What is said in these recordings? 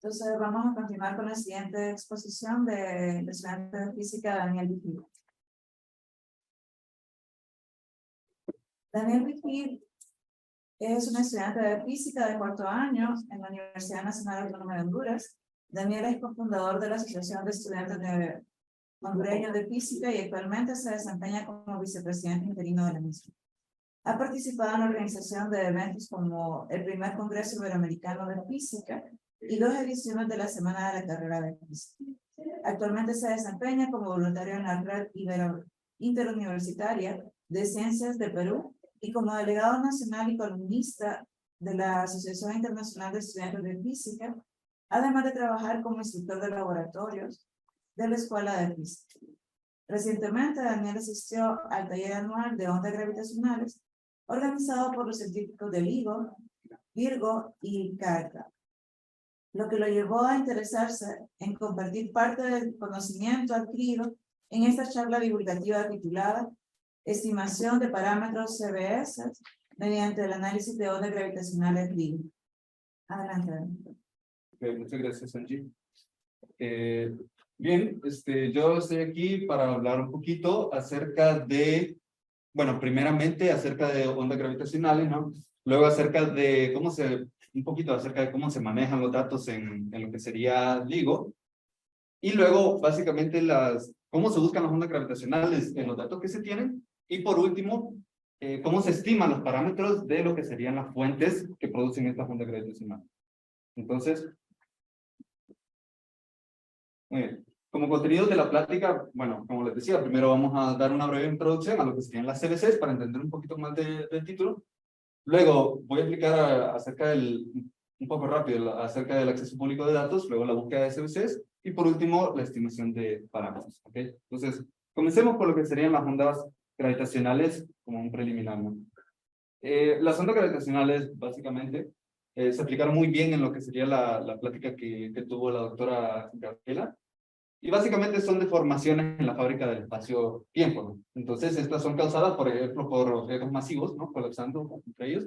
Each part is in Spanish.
Entonces vamos a continuar con la siguiente exposición del estudiante de física Daniel Vigil. Daniel Vigil es un estudiante de física de cuarto año en la Universidad Nacional Autónoma de Honduras. Daniel es cofundador de la Asociación de Estudiantes Hondureños de Física y actualmente se desempeña como vicepresidente interino de la misma. Ha participado en la organización de eventos como el primer Congreso Iberoamericano de Física y 2 ediciones de la Semana de la Carrera de Física. Actualmente se desempeña como voluntario en la Red Interuniversitaria de Ciencias de Perú y como delegado nacional y columnista de la Asociación Internacional de Estudiantes de Física, además de trabajar como instructor de laboratorios de la Escuela de Física. Recientemente, Daniel asistió al taller anual de ondas gravitacionales organizado por los científicos de LIGO, Virgo y CARTA, lo que lo llevó a interesarse en compartir parte del conocimiento adquirido en esta charla divulgativa titulada Estimación de parámetros CBS mediante el análisis de ondas gravitacionales LIGO. Adelante. Okay, muchas gracias, Angie. Bien, yo estoy aquí para hablar un poquito acerca de, bueno, primeramente acerca de ondas gravitacionales, ¿no? Luego acerca de un poquito acerca de cómo se manejan los datos en lo que sería LIGO. Y luego, básicamente, cómo se buscan las ondas gravitacionales en los datos que se tienen. Y por último, cómo se estiman los parámetros de lo que serían las fuentes que producen estas ondas gravitacionales. Entonces, muy bien. Como contenido de la plática, bueno, como les decía, primero vamos a dar una breve introducción a lo que serían las CBCs para entender un poquito más del título. Luego voy a explicar un poco rápido acerca del acceso público de datos, luego la búsqueda de CBCs y por último la estimación de parámetros. ¿Okay? Entonces, comencemos por lo que serían las ondas gravitacionales como un preliminar, ¿no? Las ondas gravitacionales, básicamente, se aplicaron muy bien en lo que sería la plática que tuvo la doctora Gabriela. Y básicamente son deformaciones en la fábrica del espacio-tiempo, ¿no? Entonces, estas son causadas, por ejemplo, por objetos masivos, ¿no? Colapsando entre ellos.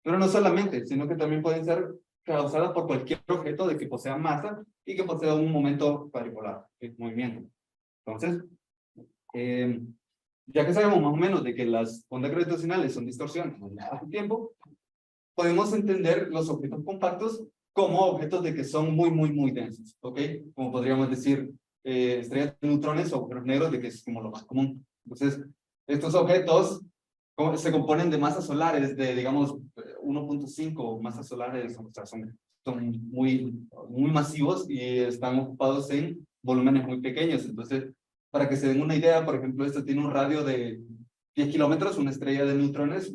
Pero no solamente, sino que también pueden ser causadas por cualquier objeto de que posea masa y que posea un momento cuadripolar, movimiento. Entonces, ya que sabemos más o menos de que las ondas gravitacionales son distorsiones en el tiempo, podemos entender los objetos compactos como objetos de que son muy densos, ¿ok? Como podríamos decir, estrellas de neutrones o agujeros negros, de que es como lo más común. Entonces, estos objetos se componen de masas solares de, digamos, 1.5 masas solares, o sea, son muy masivos y están ocupados en volúmenes muy pequeños. Entonces, para que se den una idea, por ejemplo, esto tiene un radio de 10 kilómetros, una estrella de neutrones,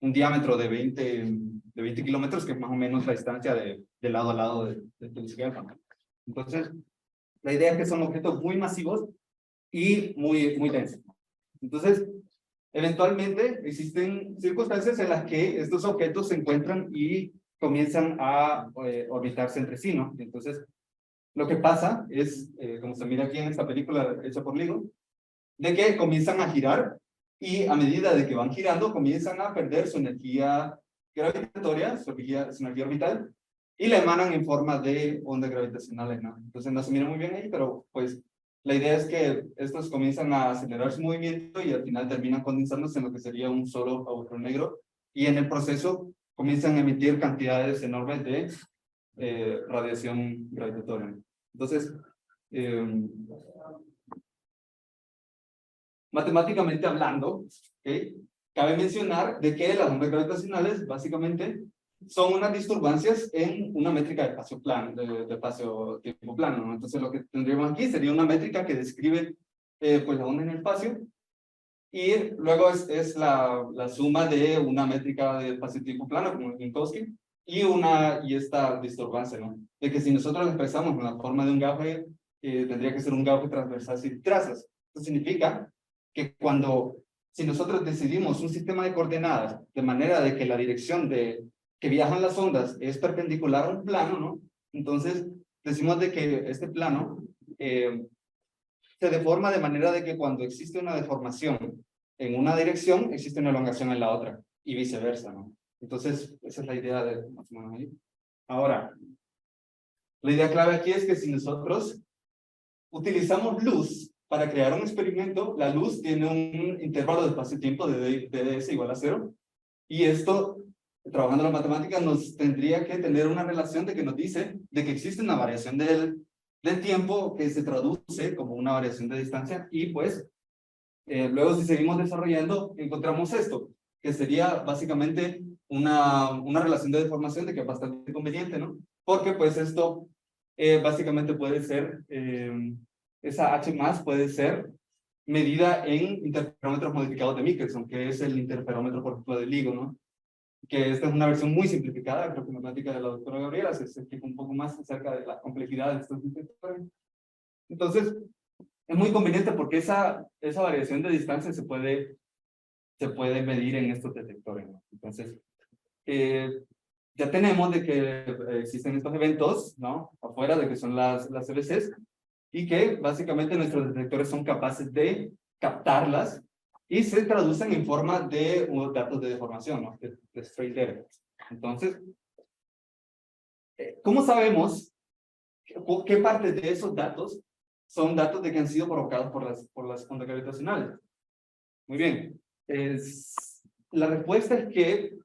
un diámetro de 20 kilómetros, que es más o menos la distancia de lado a lado del telescopio. Entonces, la idea es que son objetos muy masivos y muy densos. Entonces, eventualmente existen circunstancias en las que estos objetos se encuentran y comienzan a orbitarse entre sí, ¿no? Entonces, lo que pasa es, como se mira aquí en esta película hecha por LIGO, de que comienzan a girar y a medida de que van girando comienzan a perder su energía gravitatoria, su energía orbital, y la emanan en forma de ondas gravitacionales, ¿no? Entonces no se mira muy bien ahí, pero pues la idea es que estos comienzan a acelerar su movimiento y al final terminan condensándose en lo que sería un solo agujero negro, y en el proceso comienzan a emitir cantidades enormes de radiación gravitatoria. Entonces, matemáticamente hablando, ¿okay? Cabe mencionar de que las ondas gravitacionales básicamente son unas disturbancias en una métrica de espacio plano, de espacio-tiempo plano, ¿no? Entonces lo que tendríamos aquí sería una métrica que describe pues la onda en el espacio, y luego es la suma de una métrica de espacio-tiempo plano, como Minkowski, y esta disturbancia, ¿no? De que si nosotros lo expresamos en la forma de un gauge, tendría que ser un gauge transversal sin trazas. Esto significa que si nosotros decidimos un sistema de coordenadas de manera de que la dirección que viajan las ondas es perpendicular a un plano, ¿no? Entonces, decimos de que este plano se deforma de manera de que cuando existe una deformación en una dirección, existe una elongación en la otra, y viceversa, ¿no? Entonces, esa es la idea de más o menos ahí. Ahora, La idea clave aquí es que si nosotros utilizamos luz para crear un experimento, la luz tiene un intervalo de espacio-tiempo de ds igual a 0, y esto, trabajando en la matemática, nos tendría que tener una relación de que nos dice de que existe una variación del tiempo que se traduce como una variación de distancia, y pues luego si seguimos desarrollando encontramos esto, que sería básicamente una relación de deformación de que es bastante conveniente, ¿no? Porque pues esto básicamente puede ser, esa H más puede ser medida en interferómetros modificados de Michelson, que es el interferómetro, por ejemplo, de LIGO, ¿no? Que esta es una versión muy simplificada, creo que la matemática de la doctora Gabriela se explica un poco más acerca de la complejidad de estos interferómetros. Entonces, es muy conveniente porque esa variación de distancia se puede medir en estos detectores, ¿no? Entonces, ya tenemos de que existen estos eventos, ¿no? Afuera de que son las CBCs, y que básicamente nuestros detectores son capaces de captarlas y se traducen en forma de unos datos de deformación, ¿no? De straight error. Entonces, ¿cómo sabemos qué parte de esos datos son datos de que han sido provocados por las ondas gravitacionales? Muy bien. La respuesta es que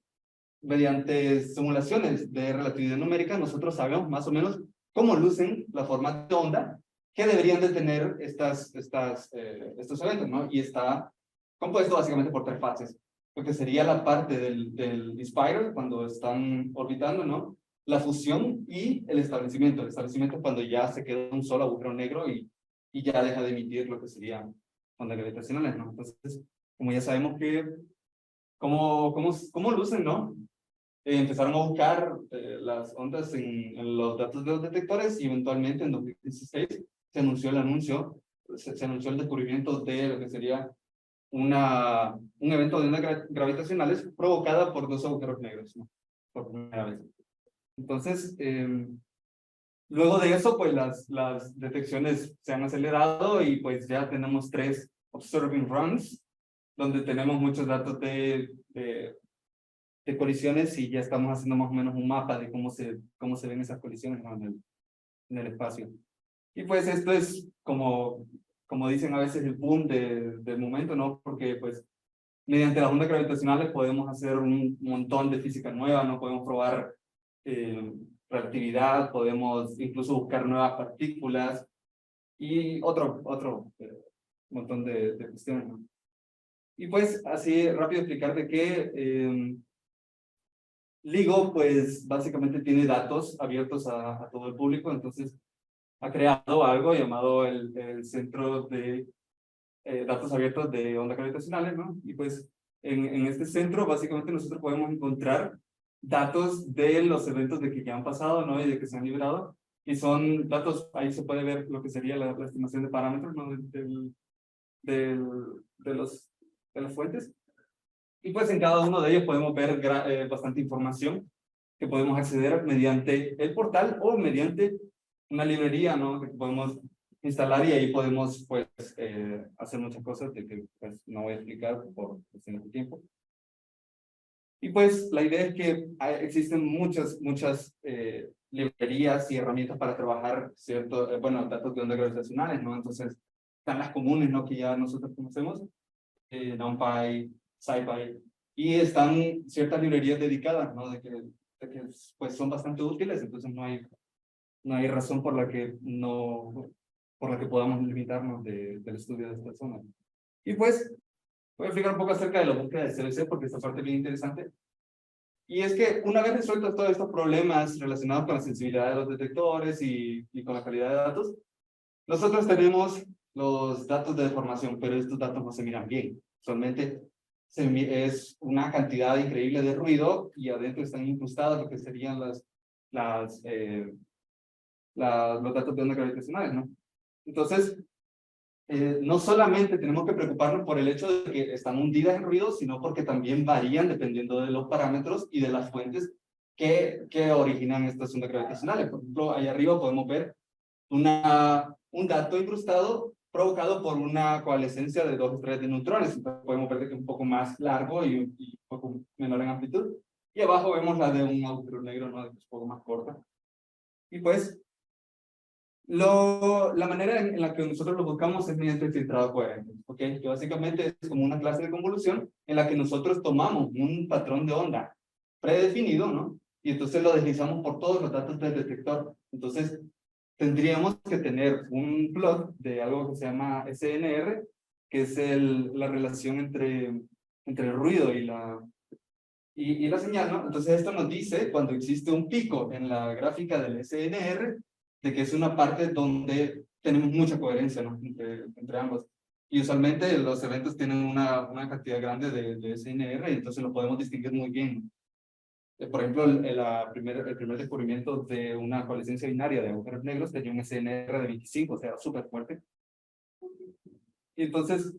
mediante simulaciones de relatividad numérica nosotros sabemos más o menos cómo lucen la forma de onda que deberían de tener estos eventos, ¿no? Y está compuesto básicamente por 3 fases, lo que sería la parte del spiral cuando están orbitando, ¿no? La fusión y el establecimiento. El establecimiento es cuando ya se queda un solo agujero negro y ya deja de emitir lo que serían ondas gravitacionales, ¿no? Entonces, como ya sabemos que cómo lucen, ¿no? Empezaron a buscar las ondas en los datos de los detectores y eventualmente en 2016 se anunció se anunció el descubrimiento de lo que sería un evento de ondas gravitacionales provocada por 2 agujeros negros, ¿no? Por primera vez. Entonces, luego de eso, pues las detecciones se han acelerado y pues ya tenemos 3 observing runs, donde tenemos muchos datos de colisiones y ya estamos haciendo más o menos un mapa de cómo se ven esas colisiones, ¿no? en el espacio. Y pues esto es como dicen a veces el boom del momento, ¿no? Porque pues mediante las ondas gravitacionales podemos hacer un montón de física nueva, ¿no? Podemos probar relatividad, podemos incluso buscar nuevas partículas y otro montón de cuestiones, ¿no? Y pues así rápido explicar de que LIGO, pues básicamente tiene datos abiertos a todo el público, entonces ha creado algo llamado el Centro de Datos Abiertos de Ondas Gravitacionales, ¿no? Y pues en este centro básicamente nosotros podemos encontrar datos de los eventos de que ya han pasado, ¿no? Y de que se han liberado, y son datos, ahí se puede ver lo que sería la estimación de parámetros, ¿no? De las fuentes. Y pues en cada uno de ellos podemos ver bastante información que podemos acceder mediante el portal o mediante una librería, ¿no? Que podemos instalar y ahí podemos pues hacer muchas cosas de que pues no voy a explicar por cuestiones de tiempo. Y pues la idea es que existen muchas librerías y herramientas para trabajar bueno, datos de ondas gravitacionales, ¿no? Entonces están las comunes, ¿no? Que ya nosotros conocemos, NumPy, SciPy, y están ciertas librerías dedicadas, ¿no? De que pues son bastante útiles, entonces no hay razón por la que podamos limitarnos del estudio de estas zonas. Y pues voy a explicar un poco acerca de la búsqueda de CBC porque esta parte es bien interesante. Y es que una vez resueltos todos estos problemas relacionados con la sensibilidad de los detectores y con la calidad de datos, nosotros tenemos los datos de deformación, pero estos datos no se miran bien. Solamente es una cantidad increíble de ruido y adentro están incrustados lo que serían los datos de ondas gravitacionales, ¿no? Entonces, no solamente tenemos que preocuparnos por el hecho de que están hundidas en ruido, sino porque también varían dependiendo de los parámetros y de las fuentes que originan estas ondas gravitacionales. Por ejemplo, ahí arriba podemos ver un dato incrustado provocado por una coalescencia de 2 estrellas de neutrones. Entonces podemos ver que es un poco más largo y un poco menor en amplitud. Y abajo vemos la de un agujero negro, ¿no? Que es un poco más corta. Y pues La manera en la que nosotros lo buscamos es mediante el filtrado coherente, ¿ok? Que básicamente es como una clase de convolución en la que nosotros tomamos un patrón de onda predefinido, ¿no? Y entonces lo deslizamos por todos los datos del detector. Entonces, tendríamos que tener un plot de algo que se llama SNR, que es la relación entre el ruido y la señal, ¿no? Entonces esto nos dice cuando existe un pico en la gráfica del SNR, de que es una parte donde tenemos mucha coherencia, ¿no? Entre ambos. Y usualmente los eventos tienen una cantidad grande de SNR, y entonces lo podemos distinguir muy bien. Por ejemplo, el primer descubrimiento de una coalescencia binaria de agujeros negros tenía un SNR de 25, o sea, súper fuerte. Y entonces,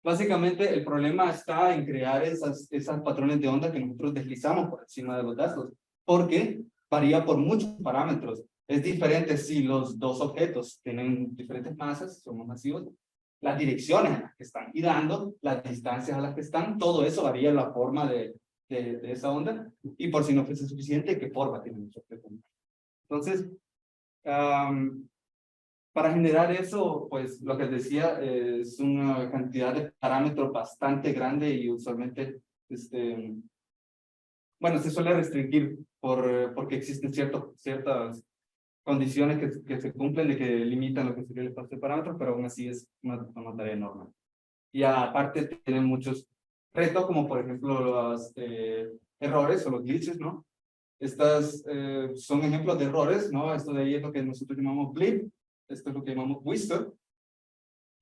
básicamente, el problema está en crear esas patrones de onda que nosotros deslizamos por encima de los datos, porque varía por muchos parámetros. Es diferente si los dos objetos tienen diferentes masas, son más masivos, las direcciones a las que están girando, las distancias a las que están, todo eso varía la forma de esa onda, y por si no fuese suficiente, qué forma tienen los objetos. Entonces, para generar eso, pues lo que decía es una cantidad de parámetros bastante grande y usualmente, bueno, se suele restringir porque existen ciertas condiciones que se cumplen de que limitan lo que sería el espacio de parámetros, pero aún así es una tarea enorme. Y aparte tienen muchos retos, como por ejemplo los errores o los glitches, ¿no? Estas son ejemplos de errores, ¿no? Esto de ahí es lo que nosotros llamamos blip, esto es lo que llamamos whisper.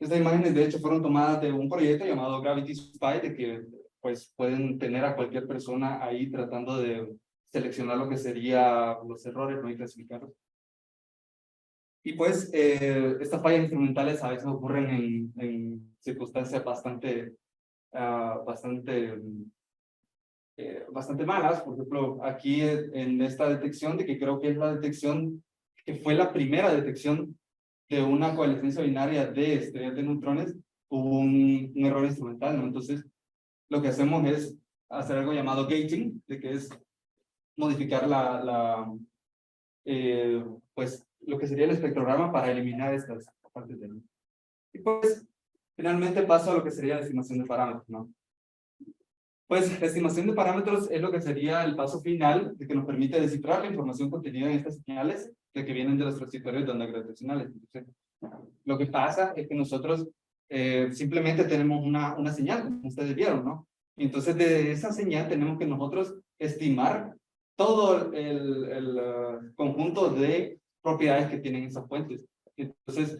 Estas imágenes, de hecho, fueron tomadas de un proyecto llamado Gravity Spy, de que pues pueden tener a cualquier persona ahí tratando de seleccionar lo que sería los errores, ¿no? Y clasificarlos. Y pues estas fallas instrumentales a veces ocurren en circunstancias bastante malas. Por ejemplo, aquí en esta detección, de que creo que es la detección que fue la primera detección de una coalescencia binaria de estrellas de neutrones, hubo un error instrumental, ¿no? Entonces, lo que hacemos es hacer algo llamado gating, de que es modificar pues, lo que sería el espectrograma para eliminar estas partes de. Y pues, finalmente paso a lo que sería la estimación de parámetros, ¿no? Pues la estimación de parámetros es lo que sería el paso final de que nos permite descifrar la información contenida en estas señales de que vienen de los transitorios de onda gravitacionales. Entonces, lo que pasa es que nosotros simplemente tenemos una señal, como ustedes vieron, ¿no? Y entonces de esa señal tenemos que nosotros estimar todo el conjunto de propiedades que tienen esas fuentes. Entonces,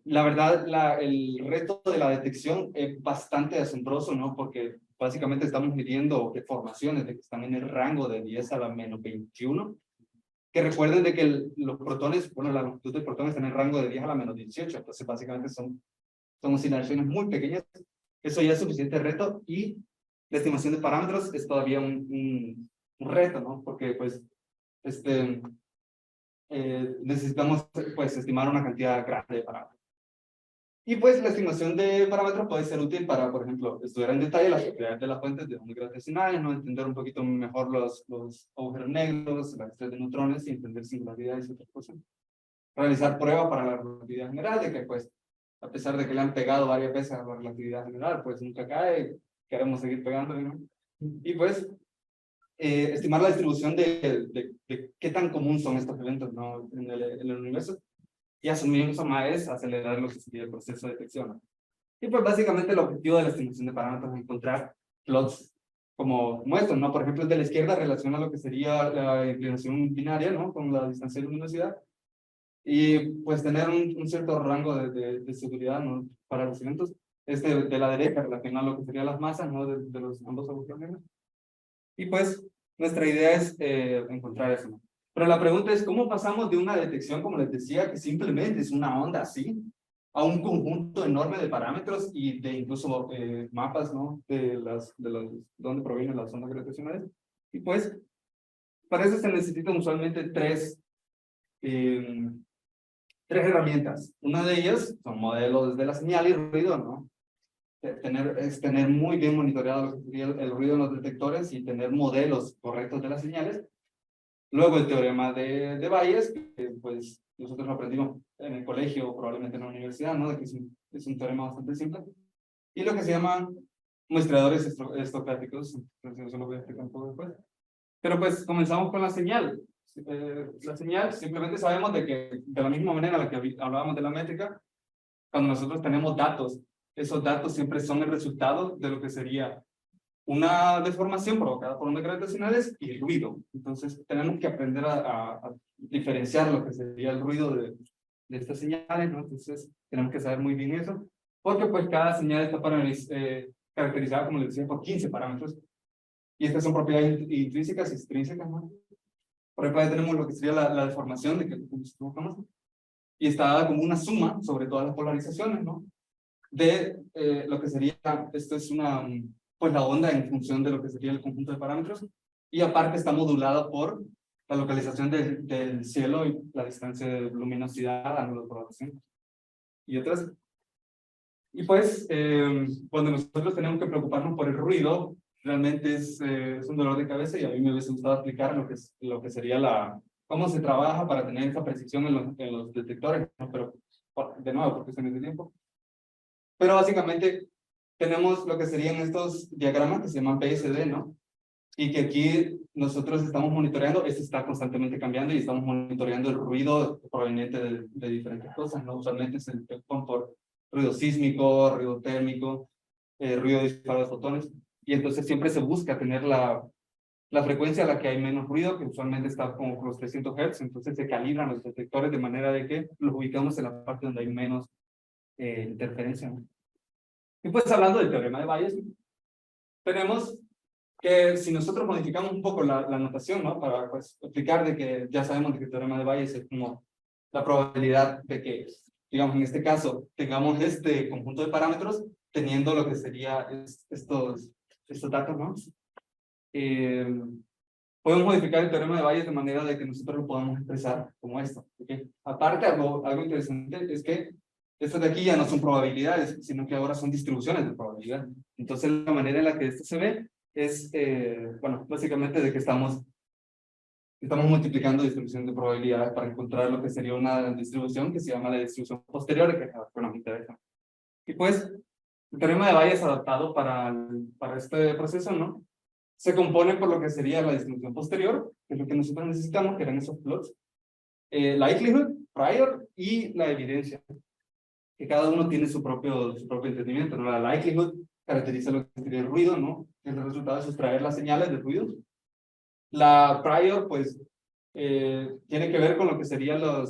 la verdad, el reto de la detección es bastante asombroso, ¿no? Porque básicamente estamos midiendo deformaciones de que están en el rango de 10 a la menos 21. Que recuerden de que los protones, bueno, la longitud de protones está en el rango de 10 a la menos 18. Entonces, básicamente son oscilaciones muy pequeñas. Eso ya es suficiente reto. Y la estimación de parámetros es todavía un reto, ¿no? Porque, pues, necesitamos, pues, estimar una cantidad grande de parámetros. Y pues la estimación de parámetros puede ser útil para, por ejemplo, estudiar en detalle las propiedades de las fuentes de ondas gravitacionales, ¿no? Entender un poquito mejor los agujeros negros, las estrellas de neutrones y entender singularidades y otras cosas. Realizar pruebas para la relatividad general, de que pues, a pesar de que le han pegado varias veces a la relatividad general, pues nunca cae, queremos seguir pegándole, ¿no? Y pues, estimar la distribución de qué tan común son estos eventos, ¿no? En el universo. Y asumir eso más es acelerar lo que sería el proceso de detección. Y pues básicamente el objetivo de la estimación de parámetros es encontrar plots como estos, ¿no? Por ejemplo, el de la izquierda relaciona lo que sería la inclinación binaria, ¿no? Con la distancia de luminosidad. Y pues tener un cierto rango de seguridad, ¿no? Para los eventos. Este de la derecha relaciona lo que serían las masas, ¿no? De los ambos agujeros negros. Y pues nuestra idea es encontrar eso, ¿no? Pero la pregunta es, ¿cómo pasamos de una detección, como les decía, que simplemente es una onda así, a un conjunto enorme de parámetros y de incluso mapas, ¿no? De dónde provienen las ondas gravitacionales? Y pues, para eso se necesitan usualmente tres herramientas. Una de ellas son modelos de la señal y ruido, ¿no? Tener muy bien monitoreado lo que sería el ruido en los detectores y tener modelos correctos de las señales. Luego el teorema de Bayes, que pues nosotros lo aprendimos en el colegio o probablemente en la universidad, ¿no? De que es un teorema bastante simple. Y lo que se llaman muestreadores estocásticos, entonces eso lo voy a explicar un poco después. Pero pues comenzamos con la señal. La señal, simplemente sabemos de que de la misma manera en la que hablábamos de la métrica, cuando nosotros tenemos datos, esos datos siempre son el resultado de lo que sería una deformación provocada por ondas gravitacionales y ruido. Entonces tenemos que aprender a diferenciar lo que sería el ruido de estas señales, ¿no? Entonces tenemos que saber muy bien eso, porque pues cada señal está caracterizada, como les decía, por 15 parámetros. Y estas son propiedades intrínsecas y extrínsecas, ¿no? Por ejemplo, ahí tenemos lo que sería la deformación de que nos provocamos, y está dada como una suma sobre todas las polarizaciones, ¿no? De lo que sería, esto es una, pues la onda en función de lo que sería el conjunto de parámetros, y aparte está modulada por la localización del cielo y la distancia de luminosidad, ángulo de propagación, y otras. Y pues, cuando nosotros tenemos que preocuparnos por el ruido, realmente es un dolor de cabeza, y a mí me hubiese gustado explicar lo que sería cómo se trabaja para tener esa precisión en los detectores, ¿no? Pero, de nuevo, porque se necesita tiempo. Pero básicamente tenemos lo que serían estos diagramas que se llaman PSD, ¿no? Y que aquí nosotros estamos monitoreando, este está constantemente cambiando y estamos monitoreando el ruido proveniente de diferentes cosas, ¿no? Usualmente se detectan por ruido sísmico, ruido térmico, ruido de disparo de fotones, y entonces siempre se busca tener la frecuencia a la que hay menos ruido, que usualmente está como por los 300 Hz, entonces se calibran los detectores de manera de que los ubicamos en la parte donde hay menos interferencia, ¿no? Y pues hablando del teorema de Bayes, tenemos que si nosotros modificamos un poco la notación, ¿no? Para pues, explicar de que ya sabemos de que el teorema de Bayes es como la probabilidad de que, digamos, en este caso, tengamos este conjunto de parámetros teniendo lo que sería estos datos, ¿no? Podemos modificar el teorema de Bayes de manera de que nosotros lo podamos expresar como esto, ¿okay? Aparte, algo interesante es que estas de aquí ya no son probabilidades, sino que ahora son distribuciones de probabilidad. Entonces, la manera en la que esto se ve es, bueno, básicamente de que estamos multiplicando distribuciones de probabilidades para encontrar lo que sería una distribución que se llama la distribución posterior, que nos interesa. Y pues, el teorema de Bayes adaptado para este proceso, ¿no? Se compone por lo que sería la distribución posterior, que es lo que nosotros necesitamos, que eran esos plots, likelihood, prior y la evidencia, que cada uno tiene su propio entendimiento, ¿no? La likelihood caracteriza lo que sería el ruido, ¿no? Es el resultado de sustraer las señales de ruido. La prior, pues, tiene que ver con lo que sería lo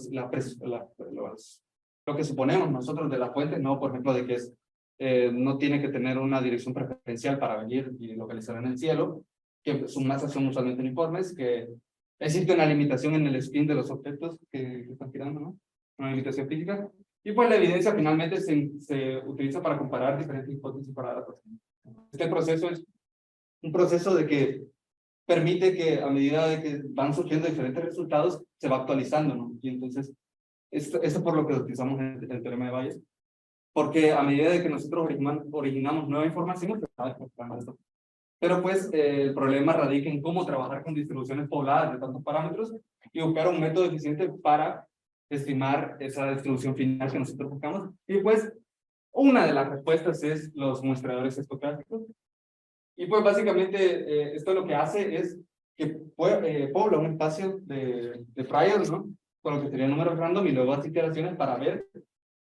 que suponemos nosotros de la fuente, ¿no? Por ejemplo, de que no tiene que tener una dirección preferencial para venir y localizar en el cielo, que sus masas son usualmente uniformes, que existe una limitación en el spin de los objetos que están girando, ¿no? Una limitación física. Y pues la evidencia finalmente se utiliza para comparar diferentes hipótesis para datos. Este proceso es un proceso de que permite que a medida de que van surgiendo diferentes resultados, se va actualizando, ¿no? Y entonces, esto por lo que utilizamos el teorema de Bayes, porque a medida de que nosotros originamos nueva información, se va despertando esto. Pero pues el problema radica en cómo trabajar con distribuciones pobladas de tantos parámetros y buscar un método eficiente para estimar esa distribución final que nosotros buscamos. Y pues una de las respuestas es los muestreadores estocásticos. Y pues básicamente esto lo que hace es que pobla un espacio de priors, ¿no? Con lo que sería números random y luego hace iteraciones para ver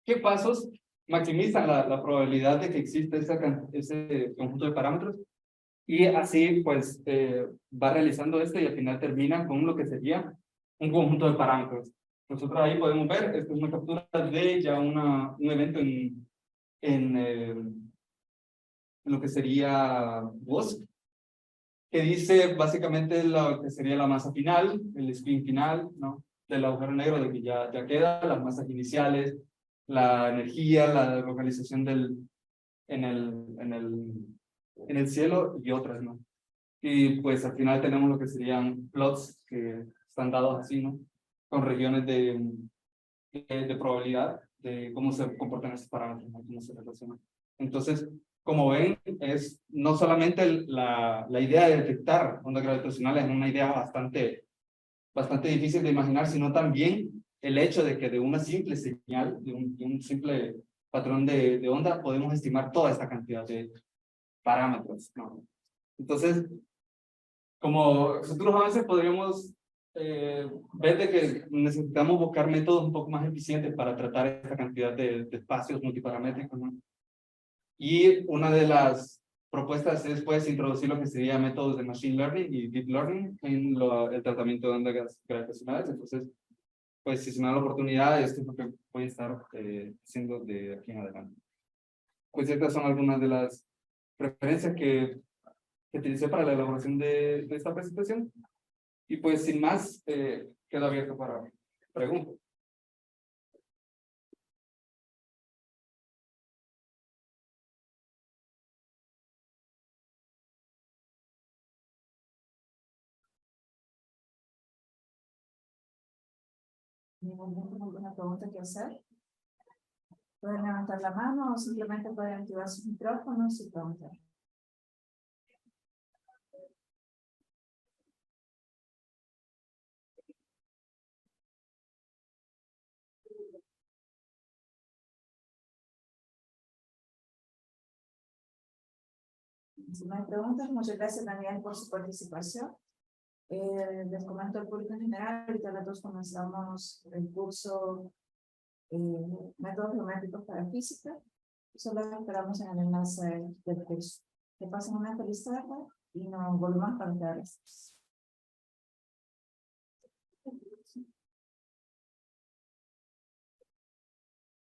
qué pasos maximizan la probabilidad de que exista ese conjunto de parámetros. Y así pues va realizando esto y al final termina con lo que sería un conjunto de parámetros. Nosotros ahí podemos ver, esto es una captura de ya un evento en lo que sería WOSC, que dice básicamente lo que sería la masa final, el spin final, ¿no? Del agujero negro, de que ya queda, las masas iniciales, la energía, la localización en el cielo y otras, ¿no? Y pues al final tenemos lo que serían plots que están dados así, ¿no? Con regiones de probabilidad de cómo se comportan esos parámetros, ¿no? Cómo se relacionan. Entonces, como ven, es no solamente la idea de detectar ondas gravitacionales, es una idea bastante bastante difícil de imaginar, sino también el hecho de que de una simple señal, de un simple patrón de onda, podemos estimar toda esta cantidad de parámetros, ¿no? Entonces, como futuros avances podríamos ver de que necesitamos buscar métodos un poco más eficientes para tratar esta cantidad de espacios multiparamétricos, ¿no? Y una de las propuestas es pues introducir lo que sería métodos de machine learning y deep learning en el tratamiento de ondas gravitacionales. Entonces, pues si se me da la oportunidad, esto es lo que voy a estar haciendo de aquí en adelante. Pues estas son algunas de las referencias que utilicé para la elaboración de esta presentación. Y pues sin más, quedo abierto para preguntas. ¿Alguna pregunta que hacer? Pueden levantar la mano o simplemente pueden activar sus micrófonos y preguntar. Si no hay preguntas, muchas gracias Daniel por su participación. Les comento al público en general, ahorita nosotros comenzamos el curso Métodos Geométricos para Física. Solo esperamos en el enlace del curso. Que pasen una feliz tarde y nos volvemos a encontrar.